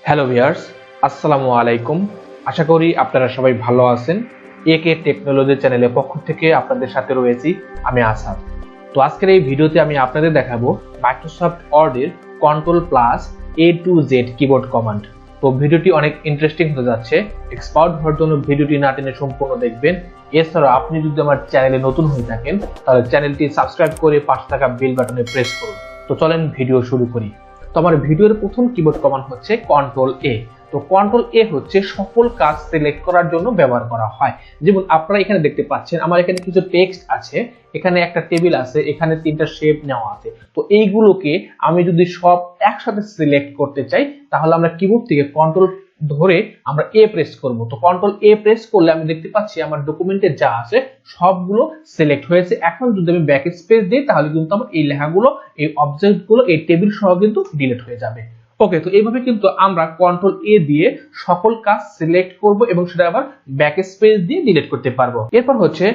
Hello viewers, আসসালামু আলাইকুম। আশা করি আপনারা সবাই ভালো আছেন। একে টেকনোলজি চ্যানেলের পক্ষ থেকে আপনাদের সাথে রয়েছি আমি আসাদ। তো আজকের এই ভিডিওতে আমি আপনাদের দেখাবো মাইক্রোসফট ওয়ার্ডের Ctrl+A to Z keyboard command. তো ভিডিওটি অনেক ইন্টারেস্টিং হতে যাচ্ছে। এক্সপার্ট হওয়ার জন্য ভিডিওটি না টেনে সম্পূর্ণ দেখবেন। এছাড়া আপনি যদি আমার চ্যানেলে নতুন হয়ে থাকেন তাহলে চ্যানেলটি সাবস্ক্রাইব করে পাশে থাকা বেল বাটনে প্রেস করুন। তো চলেন ভিডিও শুরু করি। তো আমার ভিডিওর প্রথম কিবোর্ড কমান্ড হচ্ছে Ctrl A। তো Ctrl A হচ্ছে সকল কাজ সিলেক্ট করার জন্য ব্যবহার করা হয়। যেমন আপনারা এখানে দেখতে পাচ্ছেন আমার এখানে কিছু টেক্সট আছে, এখানে একটা টেবিল আছে, এখানে তিনটা শেপ নেওয়া আছে। তো এইগুলোকে আমি যদি সব একসাথে সিলেক্ট করতে চাই তাহলে আমরা কিবোর্ড থেকে কন্ট্রোল ধরে আমরা এ প্রেস করব। তো কন্ট্রোল এ প্রেস করলে আমি দেখতে পাচ্ছি আমার ডকুমেন্টে যা আছে সবগুলো সিলেক্ট হয়েছে। এখন যদি আমি ব্যাক স্পেস দিই তাহলে কিন্তু আমার এই লেখাগুলো, এই অবজেক্টগুলো, এই টেবিল সহ কিন্তু ডিলিট হয়ে যাবে। ওকে, তো এইভাবে কিন্তু আমরা কন্ট্রোল এ দিয়ে সকল কাজ সিলেক্ট করব এবং সেটা আবার ব্যাক স্পেস দিয়ে ডিলিট করতে পারবো। এরপর হচ্ছে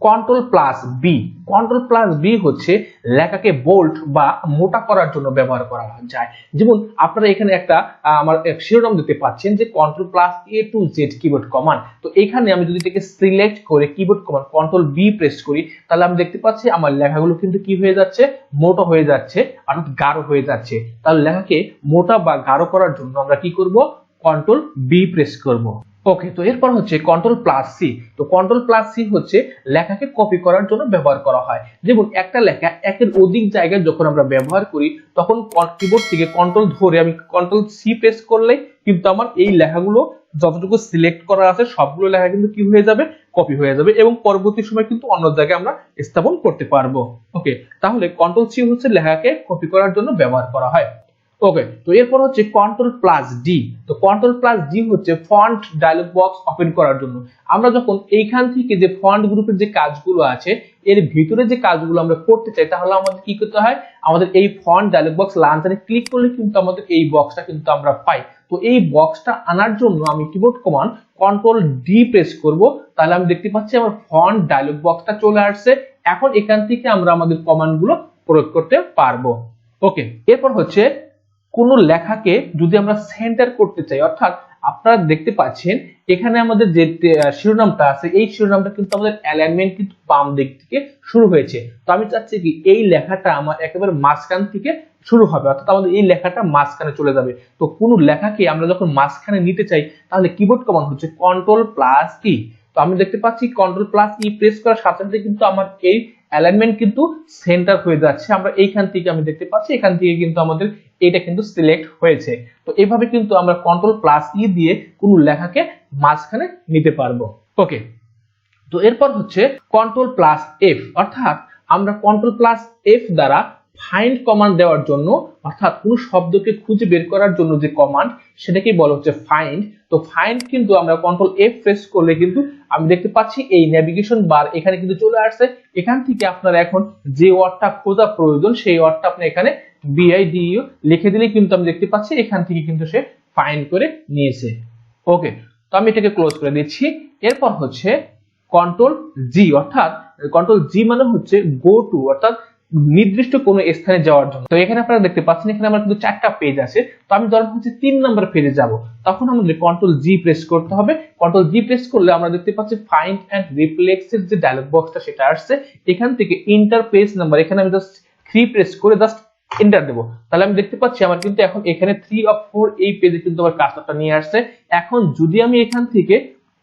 Ctrl+B। Ctrl+B হচ্ছে লেখাকে বোল্ড বা মোটা করার জন্য ব্যবহার করা যায়। যেমন আপনারা এখানে একটা আমার শিরোনাম দিতে পাচ্ছেন যে Ctrl+A to Z keyboard command. তো এখানে আমি যদি এটাকে সিলেক্ট করে কিবোর্ড কমান্ড Ctrl+B প্রেস করি তাহলে আমি দেখতে পাচ্ছি আমার লেখাগুলো কিন্তু কি হয়ে যাচ্ছে, মোটা হয়ে যাচ্ছে, অর্থাৎ গাঢ় হয়ে যাচ্ছে। তাহলে লেখাকে মোটা বা গাঢ় করার জন্য আমরা কি করব, Ctrl+B প্রেস করব। ওকে, তো এরপর হচ্ছে Ctrl+C। তো Ctrl+C হচ্ছে লেখাকে কপি করার জন্য ব্যবহার করা হয়। যেমন একটা লেখা একের অধিক জায়গায় যখন আমরা ব্যবহার করি তখন কিবোর্ড থেকে কন্ট্রোল ধরে আমি Ctrl+C প্রেস করলে কিন্তু আমার এই লেখাগুলো যতটুকু সিলেক্ট করা আছে সবগুলো লেখা কিন্তু কি হয়ে যাবে, কপি হয়ে যাবে এবং পরবর্তী সময় কিন্তু অন্য জায়গায় আমরা স্থাপন করতে পারবো। ওকে, তাহলে Ctrl+C হচ্ছে লেখাকে কপি করার জন্য ব্যবহার করা হয়। ওকে, তো এরপর হচ্ছে Ctrl+D। তো Ctrl+D হচ্ছে ফন্ট ডায়লগ বক্স ওপেন করার জন্য। আমরা যখন এইখান থেকে যে ফন্ট গ্রুপের যে কাজগুলো আছে এর ভিতরে যে কাজগুলো আমরা করতে চাই তাহলে আমাদের কি করতে হয়, আমাদের এই ফন্ট ডায়লগ বক্স লঞ্চারে ক্লিক করলে কিন্তু আমাদের এই বক্সটা কিন্তু আমরা পাই। তো এই বক্সটা আনার জন্য আমি কিবোর্ড কমান্ড Ctrl+D প্রেস করব, তাহলে আমি দেখতে পাচ্ছি আমার ফন্ট ডায়লগ বক্সটা চলে আসছে। এখন এখান থেকে আমরা আমাদের কমান্ডগুলো প্রয়োগ করতে পারবো। ওকে, এরপর হচ্ছে কোন লেখাকে যদি আমরা সেন্টার করতে চাই, অর্থাৎ আপনারা দেখতে পাচ্ছেন এখানে আমাদের যে শিরোনামটা আছে এই শিরোনামটা কিন্তু আমাদের অ্যালাইনমেন্ট কিন্তু বাম দিক থেকে শুরু হয়েছে। তো আমি চাচ্ছি কি এই লেখাটা আমার একেবারে মাঝখান থেকে শুরু হবে, অর্থাৎ আমাদের এই লেখাটা মাঝখানে চলে যাবে। তো কোন লেখাকে আমরা যখন মাঝখানে নিতে চাই তাহলে কিবোর্ড কমান্ড হচ্ছে Ctrl+E। তো আমি দেখতে পাচ্ছি Ctrl+E প্রেস করার সাথে সাথে কিন্তু আমার এই অ্যালাইনমেন্ট কিন্তু সেন্টার হয়ে যাচ্ছে। আমরা এইখান থেকে আমি দেখতে পাচ্ছি এখান থেকে কিন্তু আমাদের এটা কিন্তু সিলেক্ট হয়েছে। তো এইভাবে কিন্তু আমরা Ctrl+E দিয়ে কোন লেখাকে মাঝখানে নিতে পারবো। ওকে, তো এরপর হচ্ছে Ctrl+F, অর্থাৎ আমরা Ctrl+F দ্বারা ফাইন্ড কমান্ড দেওয়ার জন্য, অর্থাৎ কোন শব্দকে খুঁজে বের করার জন্য যে কমান্ড সেটাকে বলা হচ্ছে ফাইন্ড। তো ফাইন্ড কিন্তু আমরা Ctrl+F প্রেস করলে কিন্তু আমি দেখতে পাচ্ছি এই নেভিগেশন বার এখানে কিন্তু চলে আসছে। এখান থেকে আপনারা এখন যে ওয়ার্ডটা খোঁজা প্রয়োজন সেই ওয়ার্ডটা আপনি এখানে BIDU লিখে দিলে কিন্তু আমি দেখতে পাচ্ছি এখান থেকে কিন্তু সে ফাইন্ড করে নিয়েছে। ওকে, তো আমি এটাকে ক্লোজ করে দিচ্ছি। এরপর হচ্ছে Ctrl+G, অর্থাৎ Ctrl+G মানে হচ্ছে গো টু, অর্থাৎ নির্দিষ্ট কোন স্থানে যাওয়ার জন্য। তো এখানে আপনারা দেখতে পাচ্ছেন এখানে আমার কিন্তু 4টা পেজ আছে। তো আমি ধরেন হচ্ছে 3 নাম্বার পেজে যাব, তখন আমাদের Ctrl+G প্রেস করতে হবে। Ctrl+G প্রেস করলে আমরা দেখতে পাচ্ছি ফাইন্ড এন্ড রিপ্লেস এর যে ডায়লগ বক্সটা সেটা আসছে। এখান থেকে এন্টার পেজ নাম্বার, এখানে আমি জাস্ট 3 প্রেস করে জাস্ট এন্টার দেব, তাহলে আমি দেখতে পাচ্ছি আমার কিন্তু এখন এখানে 3 of 4 এই পেজে কিন্তু আমার কার্সরটা নিয়ে আসছে। এখন যদি আমি এখান থেকে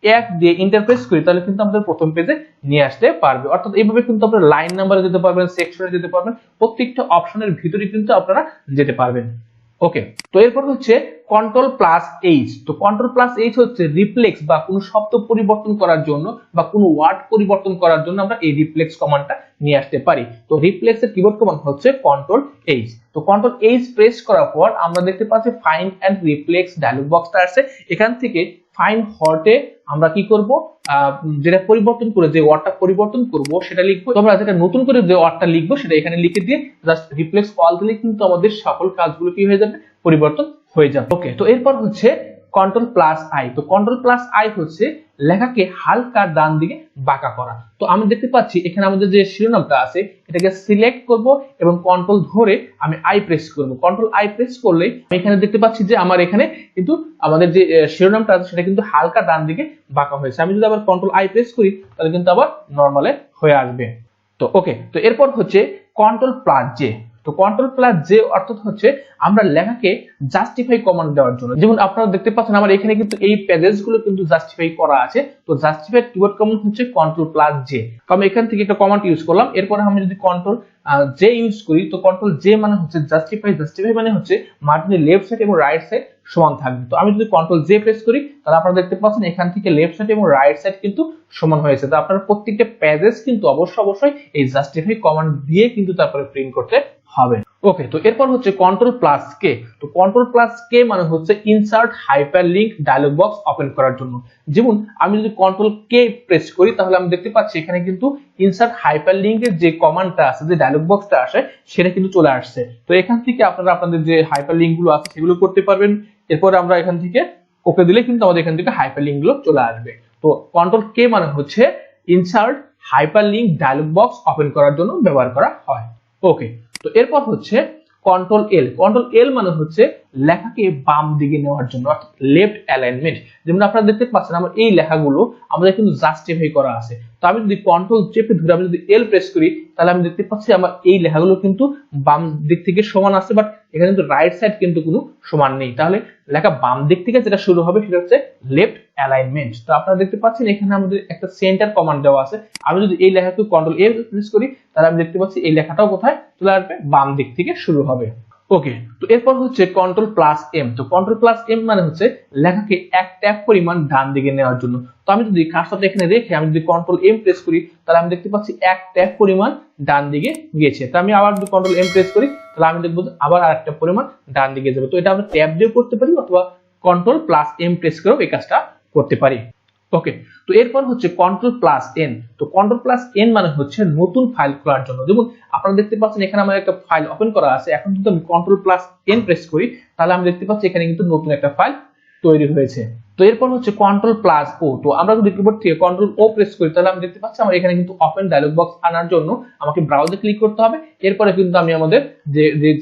এক দিয়ে ইন্টারফেস করি তাহলে কিন্তু আমাদের প্রথম পেজে নিয়ে আসতে পারবে। অর্থাৎ এইভাবে কিন্তু আপনারা লাইন নাম্বারে যেতে পারবেন, সেকশনে যেতে পারবেন, প্রত্যেকটা অপশনের ভিতরে কিন্তু আপনারা যেতে পারবেন। ওকে, তো এরপর হচ্ছে Ctrl+H। তো Ctrl+H হচ্ছে রিপ্লেক্স বা কোনো শব্দ পরিবর্তন করার জন্য বা কোনো ওয়ার্ড পরিবর্তন করার জন্য আমরা এই রিপ্লেক্স কমান্ডটা নিয়ে আসতে পারি। তো রিপ্লেক্স এর কিবোর্ড কমান্ড হচ্ছে Ctrl+H। তো Ctrl+H প্রেস করার পর আমরা দেখতে পাচ্ছি ফাইন্ড এন্ড রিপ্লেক্স ডায়লগ বক্সটা আসছে। এখান থেকে ফাইন্ড হটে আমরা কি করব, যেটা পরিবর্তন করে যে ওয়ার্ডটা পরিবর্তন করব সেটা লিখবো। তোমরা যেটা নতুন করে যে ওয়ার্ডটা লিখবো সেটা এখানে লিখে দিয়ে জাস্ট রিপ্লেস অল দিলে কিন্তু আমাদের সকল কাজগুলো কি হয়ে যাবে, পরিবর্তন হয়ে যাবে। ওকে, তো এরপর হচ্ছে কন্ট্রোল প্লাস আই। তো কন্ট্রোল প্লাস আই হচ্ছে লেখাকে হালকা ডান দিকে বাঁকা করা। তো আমি দেখতে পাচ্ছি এখানে আমাদের যে শিরোনামটা আছে এটাকে সিলেক্ট করব এবং কন্ট্রোল ধরে আমি আই প্রেস করব। কন্ট্রোল আই প্রেস করলে আমি এখানে দেখতে পাচ্ছি যে আমার এখানে কিন্তু আমাদের যে শিরোনামটা আছে সেটা কিন্তু হালকা ডান দিকে বাঁকা হয়েছে। আমি যদি আবার কন্ট্রোল আই প্রেস করি তাহলে কিন্তু আবার নরমালে হয়ে আসবে। তো ওকে, তো এরপর হচ্ছে কন্ট্রোল প্লাস জে। তো কন্ট্রোল প্লাস জে অর্থাৎ হচ্ছে আমরা লেখাকে জাস্টিফাই কমান্ড দেওয়ার জন্য, যেমন আপনারা দেখতে পাচ্ছেন আমার এখানে কিন্তু এই পেজেস গুলো কিন্তু জাস্টিফাই করা আছে। তো জাস্টিফাই কিবোর্ড কমান্ড হচ্ছে কন্ট্রোল প্লাস জে। তো আমি এখান থেকে একটা কমান্ড ইউজ করলাম। এরপর আমি যদি কন্ট্রোল জে ইউজ করি, তো কন্ট্রোল জে মানে হচ্ছে জাস্টিফাই। জাস্টিফাই মানে হচ্ছে মার্জিনের লেফট সাইড এবং রাইট সাইড সমান থাকবে। তো আমি যদি কন্ট্রোল জে প্রেস করি তাহলে আপনারা দেখতে পাচ্ছেন এখান থেকে লেফট সাইড এবং রাইট সাইড কিন্তু সমান হয়েছে। তো আপনারা প্রত্যেকটা পেজেস কিন্তু অবশ্যই এই জাস্টিফাই কমান্ড দিয়ে কিন্তু তারপরে প্রিন্ট করতে হবে। ওকে, তো এরপর হচ্ছে কন্ট্রোল প্লাস কে। তো কন্ট্রোল প্লাস কে মানে হচ্ছে insert hyperlink dialog box open করার জন্য। যেমন আমি যদি কন্ট্রোল কে প্রেস করি তাহলে আমি দেখতে পাচ্ছি এখানে কিন্তু ইনসার্ট হাইপারলিংকের যে কমান্ডটা আছে, যে ডায়লগ বক্সটা আসে সেটা কিন্তু চলে আসছে। তো এখান থেকে আপনারা আপনাদের যে হাইপারলিংক গুলো আছে সেগুলো করতে পারবেন। এরপর আমরা এখান থেকে ওকে দিলে কিন্তু আমাদের এখান থেকে হাইপারলিংক গুলো চলে আসবে। তো কন্ট্রোল কে মানে হচ্ছে insert hyperlink dialog box open করার জন্য ব্যবহার করা হয়। ওকে, তো এরপর হচ্ছে কন্ট্রোল এল। কন্ট্রোল এল মানে হচ্ছে লেখাকে বাম দিকে নেওয়ার জন্য, অর্থাৎ লেফট অ্যালাইনমেন্ট। যেমন আপনারা দেখতে পাচ্ছেন আমার এই লেখাগুলো আমাদের কিন্তু জাস্টিফাই করা আছে। তো আমি যদি কন্ট্রোল চেপে ধরে আমি যদি এল প্রেস করি তাহলে আমি দেখতে পাচ্ছি আমার এই লেখাগুলো কিন্তু বাম দিক থেকে সমান আছে, বাট এখানে কিন্তু রাইট সাইড কিন্তু কোনো সমান নেই। তাহলে লেখা বাম দিক থেকে যেটা শুরু হবে সেটা হচ্ছে লেফট অ্যালাইনমেন্ট। তো আপনারা দেখতে পাচ্ছেন এখানে আমাদের একটা সেন্টার কমান্ড দেওয়া আছে। আমি যদি এই লেখাকে কন্ট্রোল এ প্রেস করি তাহলে আমি দেখতে পাচ্ছি এই লেখাটাও কোথায় চলে আসবে, বাম দিক থেকে শুরু হবে। ওকে, তো এরপর হচ্ছে কন্ট্রোল প্লাস এম। তো কন্ট্রোল প্লাস এম মানে হচ্ছে লেখাকে এক ট্যাব পরিমাণ ডান দিকে নেওয়ার জন্য। তো আমি যদি কার্সরটা এখানে রেখে আমি যদি কন্ট্রোল এম প্রেস করি তাহলে আমি দেখতে পাচ্ছি এক ট্যাব পরিমাণ ডান দিকে গিয়েছে। তো আমি আবার যদি কন্ট্রোল এম প্রেস করি তাহলে আমি দেখবো আবার আরেকটা পরিমাণ ডান দিকে যাবে। তো এটা আমরা ট্যাব দিয়েও করতে পারি অথবা কন্ট্রোল প্লাস এম প্রেস করেও এই কাজটা করতে পারি। ওকে, তো এরপর হচ্ছে কন্ট্রোল প্লাস এন। তো কন্ট্রোল প্লাস এন মানে হচ্ছে নতুন ফাইল খোলার জন্য। যেমন আপনারা দেখতে পাচ্ছেন এখানে আমার একটা ফাইল ওপেন করা আছে। এখন যদি আমি কন্ট্রোল প্লাস এন প্রেস করি তাহলে আমি দেখতে পাচ্ছি এখানে কিন্তু নতুন একটা ফাইল তৈরি হয়েছে। তো এরপর হচ্ছে কন্ট্রোল প্লাস ও। তো আমরা যদি কিবোর্ড থেকে কন্ট্রোল ও প্রেস করি তাহলে আমি দেখতে পাচ্ছি আমার এখানে কিন্তু ওপেন ডায়লগ বক্স আনার জন্য আমাকে ব্রাউজে ক্লিক করতে হবে। এরপরে কিন্তু আমি আমাদের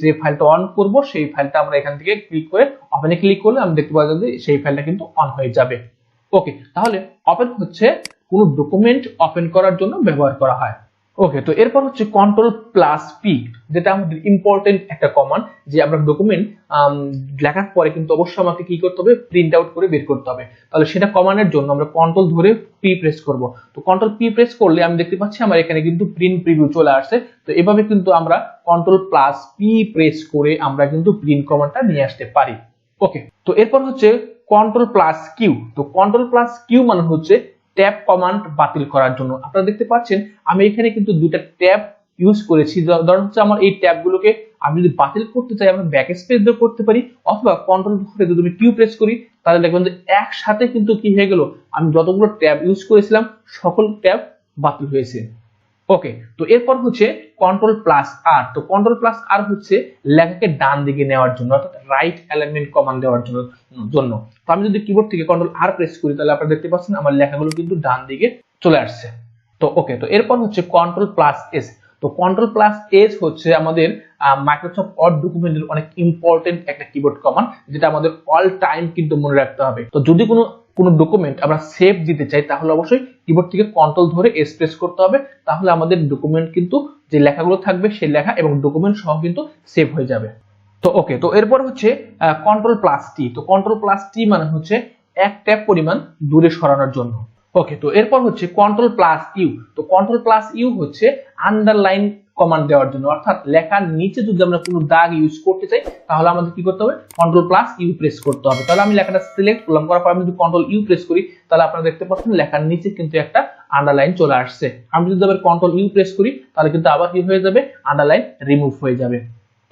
যে ফাইলটা অন করব সেই ফাইলটা আমরা এখান থেকে ক্লিক করে ওপেনে ক্লিক করলে আমি দেখতে পাচ্ছি যে সেই ফাইলটা কিন্তু অন হয়ে যাবে। ওকে, তাহলে ওপেন হচ্ছে কোন ডকুমেন্ট ওপেন করার জন্য ব্যবহার করা হয়। ওকে, তো এরপর হচ্ছে কন্ট্রোল প্লাস পি, যেটা আমাদের ইম্পর্টেন্ট একটা কমান্ড, যে আমরা ডকুমেন্ট লেখার পরে কিন্তু অবশ্যই আমাকে কি করতে হবে, প্রিন্ট আউট করে বের করতে হবে। তাহলে সেটা কমান্ডের জন্য আমরা কন্ট্রোল ধরে পি প্রেস করব। তো কন্ট্রোল পি প্রেস করলে আমি দেখতে পাচ্ছি আমার এখানে কিন্তু প্রিন্ট প্রিভিউ চলে আসছে। তো এভাবে কিন্তু আমরা কন্ট্রোল প্লাস পি প্রেস করে আমরা কিন্তু প্রিন্ট কমান্ডটা নিয়ে আসতে পারি। ওকে, তো এরপর হচ্ছে কন্ট্রোল প্লাস কিউ। তো কন্ট্রোল প্লাস কিউ মানে হচ্ছে ট্যাব কমান্ড বাতিল করার জন্য। আপনারা দেখতে পাচ্ছেন আমি এখানে কিন্তু দুটো ট্যাব ইউজ করেছি। ধরুন হচ্ছে আমার এই ট্যাবগুলোকে আমি যদি বাতিল করতে চাই আমরা ব্যাক স্পেস দিয়ে করতে পারি, অথবা কন্ট্রোল ধরে যদি আমি কিউ প্রেস করি তাহলে দেখবেন যে একসাথে কিন্তু কি হয়ে গেল, আমি যতগুলো ট্যাব ইউজ করেছিলাম সকল ট্যাব বাতিল হয়েছে। ওকে, তো এরপর হচ্ছে কন্ট্রোল প্লাস আর। তো কন্ট্রোল প্লাস আর হচ্ছে লেখাকে ডান দিকে নেওয়ার জন্য, অর্থাৎ রাইট অ্যালাইনমেন্ট কমান্ড দেওয়ার জন্য। তো আমি যদি কিবোর্ড থেকে কন্ট্রোল আর প্রেস করি তাহলে আপনারা দেখতে পাচ্ছেন আমার লেখাগুলো কিন্তু ডান দিকে চলে আসছে। তো ওকে, তো এরপর হচ্ছে কন্ট্রোল প্লাস এস। তো কন্ট্রোল প্লাস এস হচ্ছে আমাদের মাইক্রোসফট ওয়ার্ড ডকুমেন্টের অনেক ইম্পর্টেন্ট একটা কিবোর্ড কমান্ড, যেটা আমাদের অল টাইম কিন্তু মনে রাখতে হবে। তো যদি কোনো ডকুমেন্ট আমরা সেভ দিতে চাই তাহলে অবশ্যই কিবোর্ড থেকে কন্ট্রোল ধরে এস প্রেস করতে হবে। তাহলে আমাদের ডকুমেন্ট কিন্তু যে লেখাগুলো থাকবে সেই লেখা এবং ডকুমেন্ট সহ কিন্তু সেভ হয়ে যাবে। তো ওকে, তো এরপর হচ্ছে কন্ট্রোল প্লাস টি। তো কন্ট্রোল প্লাস টি মানে হচ্ছে এক ট্যাব পরিমাণ দূরে সরানোর জন্য। ওকে, তো এরপর হচ্ছে কন্ট্রোল প্লাস ইউ। তো কন্ট্রোল প্লাস ইউ হচ্ছে আন্ডারলাইন কমান্ড দেওয়ার জন্য, অর্থাৎ লেখার নিচে যদি আমরা কোনো দাগ ইউজ করতে চাই তাহলে আমাদের কি করতে হবে, কন্ট্রোল প্লাস ইউ প্রেস করতে হবে। তাহলে আমি লেখাটা সিলেক্ট করলাম, করার পর আমি যদি কন্ট্রোল ইউ প্রেস করি তাহলে আপনারা দেখতে পাচ্ছেন লেখার নিচে কিন্তু একটা আন্ডারলাইন চলে আসছে। আমি যদি আবার কন্ট্রোল ইউ প্রেস করি তাহলে কিন্তু আবার কি হয়ে যাবে, আন্ডারলাইন রিমুভ হয়ে যাবে।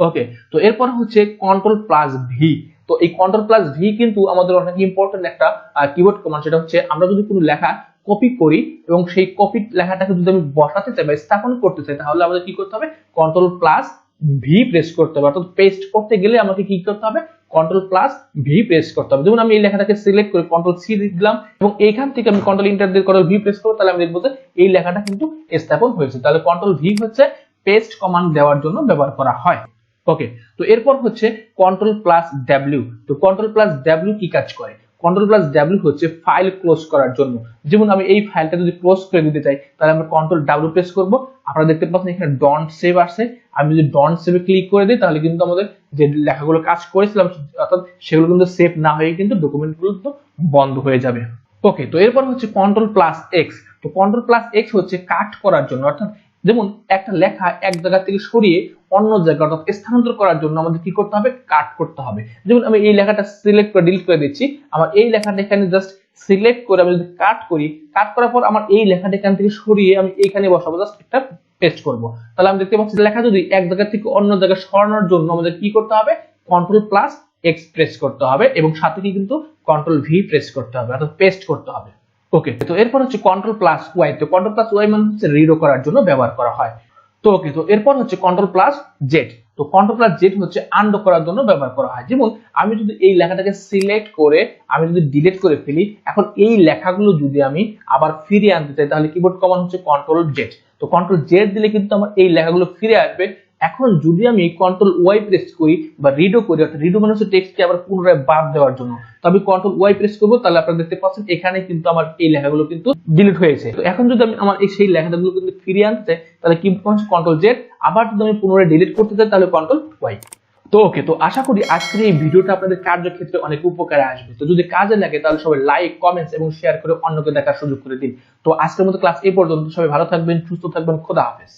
ওকে, তো এরপর হচ্ছে কন্ট্রোল প্লাস ভি। তো এই কন্ট্রোল প্লাস ভি কিন্তু আমাদের অনেক ইম্পর্টেন্ট একটা কিবোর্ড কমান্ড। সেটা হচ্ছে আমরা যদি কোনো লেখা কপি করি এবং সেই কপি লেখাটাকে যদি আমি বসাতে চাই বা স্থাপন করতে চাই তাহলে আমাদের কি করতে হবে, কন্ট্রোল প্লাস ভি প্রেস করতে হবে। অর্থাৎ পেস্ট করতে গেলে আমাকে কি করতে হবে, কন্ট্রোল প্লাস ভি প্রেস করতে হবে। যেমন আমি এই লেখাটাকে সিলেক্ট করে কন্ট্রোল সি দিলাম এবং এইখান থেকে আমি কন্ট্রোল এন্টার দিয়ে কন্ট্রোল ভি প্রেস করব, তাহলে আমি দেখবো যে এই লেখাটা কিন্তু স্থাপন হয়েছে। তাহলে কন্ট্রোল ভি হচ্ছে পেস্ট কমান্ড দেওয়ার জন্য ব্যবহার করা হয়। ওকে, তো এরপর হচ্ছে কন্ট্রোল প্লাস ডাব্লিউ। তো কন্ট্রোল প্লাস ডাব্লিউ কি কাজ করে? কন্ট্রোল প্লাস ডাব্লিউ হচ্ছে ফাইল ক্লোজ করার জন্য। যেমন আমি এই ফাইলটা যদি ক্লোজ করে দিতে চাই, তাহলে আমরা কন্ট্রোল ডাব্লিউ প্রেস করব। আপনারা দেখতে পাচ্ছেন এখানে ডন্ট সেভ আসছে। আমি যদি ডন্ট সেভে ক্লিক করে দিই, তাহলে কিন্তু আমাদের যে লেখাগুলো কাজ করেছিলাম অর্থাৎ সেগুলো কিন্তু সেভ না হয়ে কিন্তু ডকুমেন্টগুলো কিন্তু বন্ধ হয়ে যাবে। ওকে, তো এরপর হচ্ছে কন্ট্রোল প্লাস এক্স। তো কন্ট্রোল প্লাস এক্স হচ্ছে কাট করার জন্য, অর্থাৎ যেমন একটা লেখা এক জায়গা থেকে সরিয়ে অন্য জায়গা অর্থাৎ স্থানান্তর করার জন্য আমাদের কি করতে হবে? কাট করতে হবে। যেমন আমি এই লেখাটা সিলেক্ট করে ডিলিট করে দিচ্ছি, আমার এই লেখাটা এখানে জাস্ট সিলেক্ট করে আমি যদি কাট করি, কাট করার পর আমার এই লেখাটা এখান থেকে সরিয়ে আমি এইখানে বসাবো, জাস্ট একটা পেস্ট করব। তাহলে আমি দেখতে পাচ্ছি লেখা যদি এক জায়গা থেকে অন্য জায়গায় সরানোর জন্য আমাদের কি করতে হবে? কন্ট্রোল প্লাস এক্স প্রেস করতে হবে এবং সাথে কি কিন্তু কন্ট্রোল ভি প্রেস করতে হবে, অর্থাৎ পেস্ট করতে হবে। ওকে, তো এরপর হচ্ছে কন্ট্রোল প্লাস ওয়াই। তো কন্ট্রোল প্লাস ওয়াই মানে হচ্ছে রিডো করার জন্য ব্যবহার করা হয়। তো ওকে, তো এরপর হচ্ছে কন্ট্রোল প্লাস জেড। তো কন্ট্রোল প্লাস জেড হচ্ছে আনডু করার জন্য ব্যবহার করা হয়। যেমন আমি যদি এই লেখাটাকে সিলেক্ট করে আমি যদি ডিলিট করে ফেলি, এখন এই লেখাগুলো যদি আমি আবার ফিরিয়ে আনতে চাই, তাহলে কিবোর্ড কমান্ড হচ্ছে কন্ট্রোল জেড। তো কন্ট্রোল জেড দিলে কিন্তু আমার এই লেখাগুলো ফিরে আসবে। এখন যদি আমি কন্ট্রোল ওয়াই প্রেস করি বা রিডো করি, অর্থাৎ রিডো মানে হচ্ছে টেক্সটকে আবার পুনরায় বাদ দেওয়ার জন্য, তো আমি কন্ট্রোল ওয়াই প্রেস করবো, তাহলে আপনারা দেখতে পাচ্ছেন এখানে কিন্তু আমার এই লেখাগুলো কিন্তু ডিলিট হয়েছে। তো এখন যদি আমি আমার এই সেই লেখাগুলো কিন্তু ফিরিয়ে আনতে চাই, তাহলে কি কন্ট্রোল জেড। আবার যদি আমি পুনরায় ডিলিট করতে চাই, তাহলে কন্ট্রোল ওয়াই। তো ওকে, তো আশা করি আজকের এই ভিডিওটা আপনাদের কার্যক্ষেত্রে অনেক উপকারে আসবে। তো যদি কাজে লাগে তাহলে সবাই লাইক, কমেন্টস এবং শেয়ার করে অন্যকে দেখার সুযোগ করে দিন। তো আজকের মতো ক্লাস এই পর্যন্ত। সবাই ভালো থাকবেন, সুস্থ থাকবেন, খোদা হাফেজ।